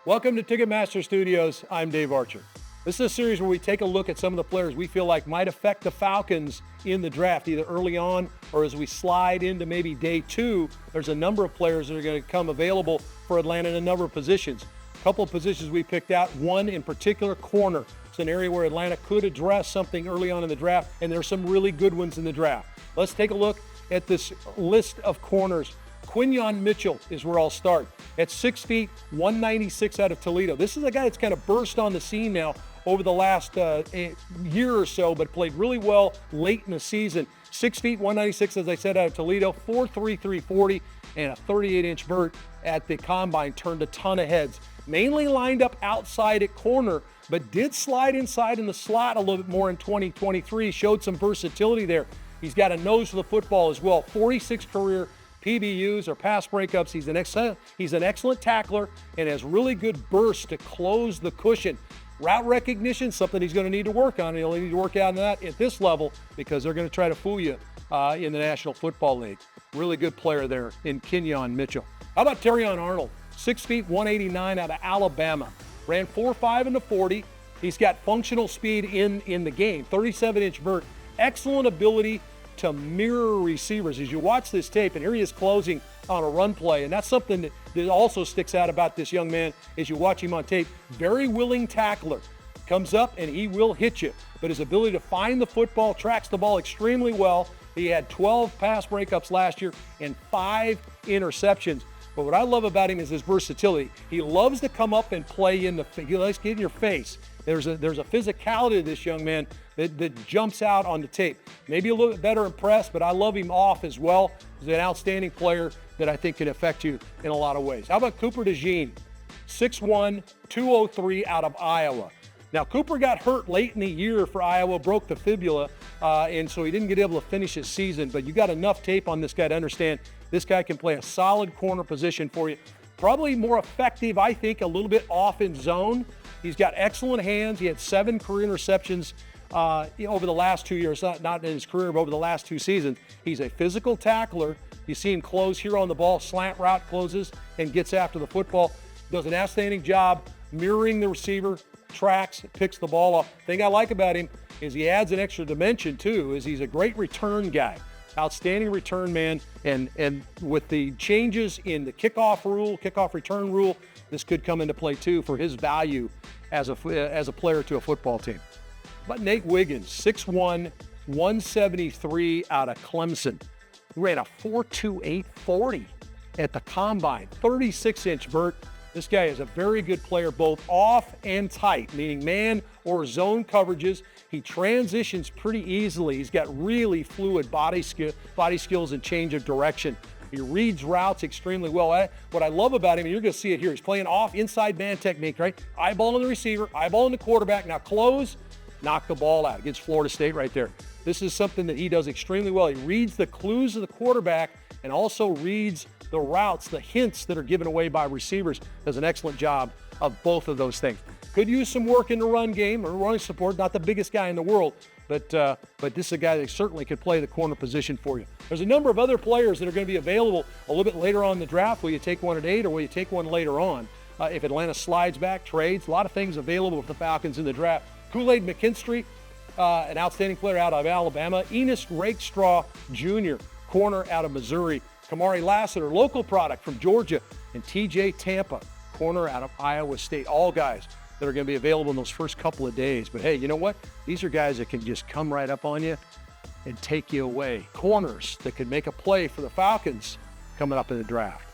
Welcome to Ticketmaster Studios. I'm Dave Archer. This is a series where we take a look at some of the players we feel like might affect the Falcons in the draft, either early on or as we slide into maybe day two. There's a number of players that are going to come available for Atlanta in a number of positions. A couple of positions we picked out, one in particular, corner. It's an area where Atlanta could address something early on in the draft, and there's some really good ones in the draft. Let's take a look at this list of corners. Quinyon Mitchell is where I'll start. At 6 feet, 196 out of Toledo. This is a guy that's kind of burst on the scene now over the last year or so, but played really well late in the season. 6 feet, 196, as I said, out of Toledo, 4'3", 340, and a 38-inch vert at the combine. Turned a ton of heads. Mainly lined up outside at corner, but did slide inside in the slot a little bit more in 2023. Showed some versatility there. He's got a nose for the football as well. 46 career PBUs or pass breakups. He's an excellent tackler and has really good burst to close the cushion. Route recognition, something he's going to need to work on. He'll need to work out on that at this level because they're going to try to fool you in the National Football League. Really good player there in Quinyon Mitchell. How about Terrion Arnold? 6 feet, 189 out of Alabama. Ran 4.5 in the 40. He's got functional speed in the game. 37-inch vert. Excellent ability to mirror receivers. As you watch this tape, and here he is closing on a run play, and that's something that also sticks out about this young man as you watch him on tape. Very willing tackler. Comes up and he will hit you, but his ability to find the football, tracks the ball extremely well. He had 12 pass breakups last year and 5 interceptions. But what I love about him is his versatility. He loves to come up and play he likes to get in your face. There's a physicality to this young man that jumps out on the tape. Maybe a little bit better in press, but I love him off as well. He's an outstanding player that I think can affect you in a lot of ways. How about Cooper DeJean? 6'1", 203 out of Iowa. Now, Cooper got hurt late in the year for Iowa, broke the fibula, and so he didn't get able to finish his season. But you got enough tape on this guy to understand this guy can play a solid corner position for you. Probably more effective, I think, a little bit off in zone. He's got excellent hands. He had 7 career interceptions over the last 2 years, not in his career, but over the last 2 seasons. He's a physical tackler. You see him close here on the ball, slant route closes, and gets after the football. Does an outstanding job mirroring the receiver, tracks, picks the ball off. The thing I like about him is he adds an extra dimension too, is he's a great return guy. Outstanding return man, and with the changes in the kickoff return rule, this could come into play too for his value as a player to a football team. But Nate Wiggins, 6'1", 173 out of Clemson. He ran a 4.28 40 at the combine, 36-inch vert. This guy is a very good player, both off and tight, meaning man or zone coverages. He transitions pretty easily. He's got really fluid body skills and change of direction. He reads routes extremely well. What I love about him, and you're going to see it here, he's playing off inside man technique, right? Eyeballing the receiver, eyeballing the quarterback. Now close, knock the ball out against Florida State right there. This is something that he does extremely well. He reads the clues of the quarterback and also reads the routes, the hints that are given away by receivers. Does an excellent job of both of those things. Could use some work in the run game or running support. Not the biggest guy in the world, but this is a guy that certainly could play the corner position for you. There's a number of other players that are going to be available a little bit later on in the draft. Will you take one at 8 or will you take one later on? If Atlanta slides back, trades, a lot of things available with the Falcons in the draft. Kool-Aid McKinstry, an outstanding player out of Alabama. Enos Rakestraw Jr., corner out of Missouri. Kamari Lassiter, local product from Georgia. And TJ Tampa, corner out of Iowa State. All guys that are going to be available in those first couple of days. But hey, you know what? These are guys that can just come right up on you and take you away. Corners that could make a play for the Falcons coming up in the draft.